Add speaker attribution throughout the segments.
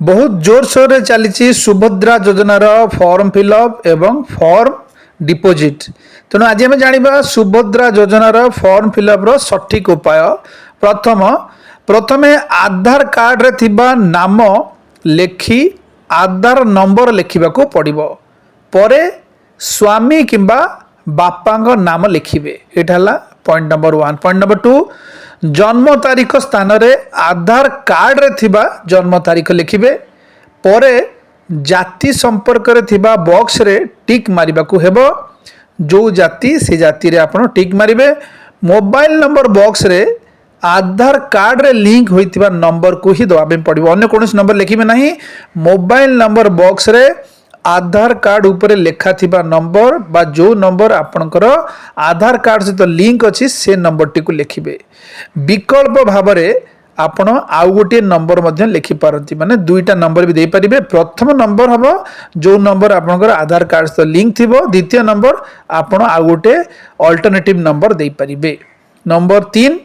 Speaker 1: बहुत जोरसोर चली सुभद्रा योजनार फॉर्म फिलअप एवं फॉर्म डिपोजिट। तेणु आज आम जाना सुभद्रा योजनार फॉर्म फिलअप सठिक उपाय। प्रथमे आधार कार्ड रे थिबा नाम लेखि आधार नंबर लिखा पड़ो। परे स्वामी किंबा बापा नाम लिखिबे। एटा पॉइंट नंबर 1। पॉइंट नंबर 2, जन्म तारीख स्थान रे आधार कार्ड रे थिबा जन्म तारीख लिखिबे। परे जाति संपर्क रे थिबा बॉक्स रे टिक मारिबा को हेबो। जो जाति से जाति रे आपण टिक मारिबे। मोबाइल नंबर बॉक्स रे आधार कार्ड रे लिंक होइतिबा नंबर को ही दबाबे पड़िबो। अन्य कोनोस नंबर लिखिबे नाही। मोबाइल नंबर बॉक्स रे आधार कार्ड ऊपर लेखा थिबा नंबर बा जो नंबर आपणकर आधार कार्ड सहित लिंक अच्छी से नंबर टी को लिखिबे। विकल्प भाव में आपण आउ गोटे नंबर मध्य लिखि पारंती, माने दुईटा नंबर भी दे पारिबे। प्रथम नंबर हबो जो नंबर आपणकर आधार कार्ड सहित लिंक थिबो। द्वितीय नंबर आपण आउ गोटे अल्टरनेटिव नंबर दे पारिबे। नंबर 3,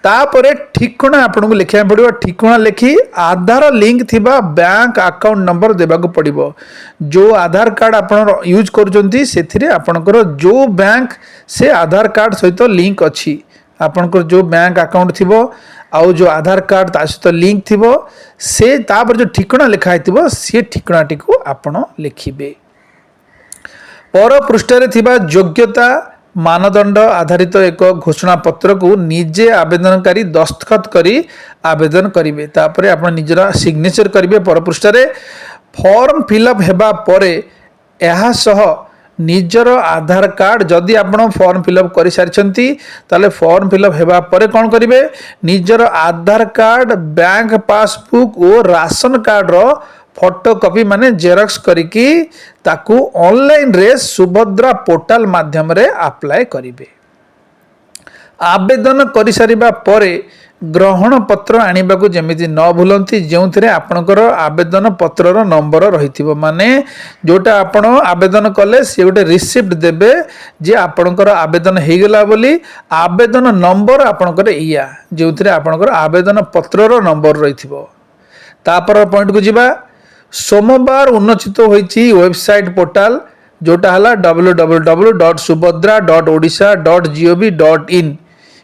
Speaker 1: तापरे ठिकणा आपन को लिखा पड़ो। ठिकणा लिखि आधार लिंक थिबा बैंक अकाउंट नंबर देबा को पड़ो। जो आधार कार्ड आपन यूज करूचंती सेथिरे आपनकर जो बैंक से आधार कार्ड सहित लिंक अछि, आपनकर जो बैंक अकाउंट थिबो आउ जो आधार कार्ड ता सहित लिंक थिबो से तापर जो ठिकणा लिखा हिथिबो से ठिकणाटी को आपन लिखिबे। पर पृष्ठ रे थिबा योग्यता मानदंड आधारित एक घोषणा पत्र को निजे आवेदनकारी दस्तखत करी आवेदन करिवे। तापरे आपण निजरा सिग्नेचर करिवे। पर पृष्ठ रे फॉर्म फिलअप हेबा परे एहा सह निजर आधार कार्ड जदि आपण फॉर्म फिलअप करि सारिछंती ताले फॉर्म फिलअप हेबा परे कोन करिवे, निजर आधार कार्ड, बैंक पासबुक और राशन कार्ड रो फोटोकॉपी माने जेरॉक्स करिकी ताकू ऑनलाइन रे सुभद्रा पोर्टल माध्यम रे अप्लाई करिवे। आवेदन करि सारिबा परे ग्रहण पत्र आनिबा को जेमिति न भूलंती, जेउथिरे आपनकर आवेदन पत्रर नंबर रहिथिबो। माने जोटा आपण आवेदन कले से गोटे रिसिप्ट देबे जे आपनकर आवेदन हेगला बोली। आवेदन नंबर आपनकर इया जेउथिरे आपनकर आवेदन पत्रर नंबर रहिथिबो। तापर पॉइंट को जिबा। सोमवार उन्नचित होईची वेबसाइट पोर्टल जोटा हला www.subhadra.odisha.gov.in।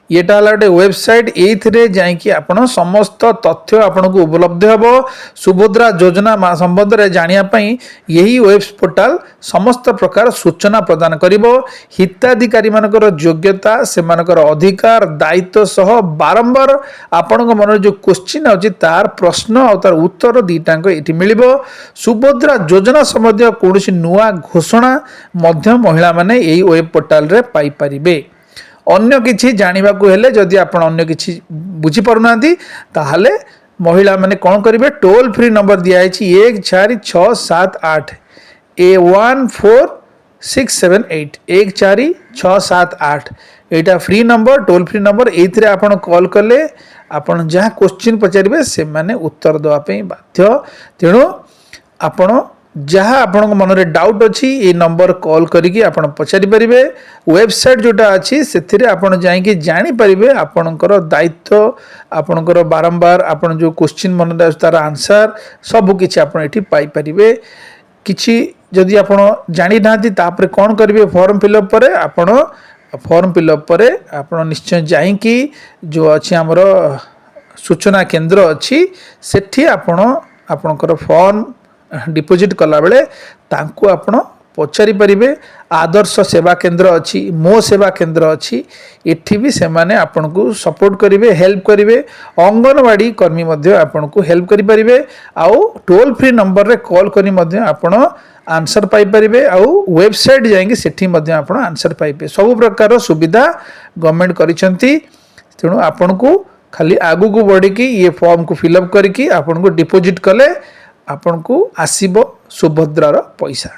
Speaker 1: येटा हला गोटे वेबसाइट। एथिरे जाईकी आपण समस्त तथ्य आपण को उपलब्ध हेबो। सुभद्रा योजना संबंध रे जानिया पई यही वेब पोर्टल समस्त प्रकार सूचना प्रदान करिवो। हिताधिकारी मानकर योग्यता, सेमानकर अधिकार, दायित्व सह बारंबार आपण को मन जो क्वेश्चन अछि तार प्रश्न और तार उत्तर दीटांक एठी मिलिबो। सुभद्रा योजना संबंधी कोनोसी नुआ घोषणा मध्य महिला माने एही वेब पोर्टल रे पाई परिबे। अन्य किछि जानिबा को हेले जदि आपण अन्य किछि बुझी पारुनांती ताहाले महिला माने कोन करिवे, टोल फ्री नंबर दिया आइछि 14678 14678 14678। एटा free number, toll free number. एथिरे आपण कॉल कले आपण जहा क्वेश्चन पचारिबे से माने उत्तर दवा पे बाध्य। तेणु आपण जहाँ आपण मन रे डाउट अच्छी ये नंबर कॉल करिकी आपण पचारि परिबे। वेबसाइट जोटा अच्छी सेथिरे आपण जाईकी जानि परिबे आपणकर दायित्व, आपणकर बारंबार आपण जो क्वेश्चन मन रे तार आंसर सब किछि आपण एठी पाई परिबे। किछि जदि आपण जानि नांती तापरे कोन करिवे, फॉर्म फिलअप परे आपण फॉर्म फिलअप परे आपण निश्चय जाईकी जो अछि हमर सूचना केंद्र अच्छी सेठी आपण आपणकर फॉर्म डिपोजिट कला बेले तांको आपण पचारि परिबे। आदर्श सेवा केंद्र अच्छी, मो सेवा केंद्र अच्छी, एठी भी से माने आपण को सपोर्ट करिवे, हेल्प करिवे। अंगनवाड़ी कर्मी मध्य आपण को हेल्प करि परिबे। आउ टोल फ्री नंबर रे कॉल करी मध्य आपण आंसर पाई परिबे। आउ वेबसाइट जाएंगे सेठी मध्य आपण आंसर पाइबे। सब प्रकार सुविधा गवर्नमेंट करिसंती। तेणु आपण को खाली आगु को बढ़ी की ये फॉर्म को फिलअप करिकी आपण को डिपोजिट कले आपण को आसीबो सुभद्रार पैसा।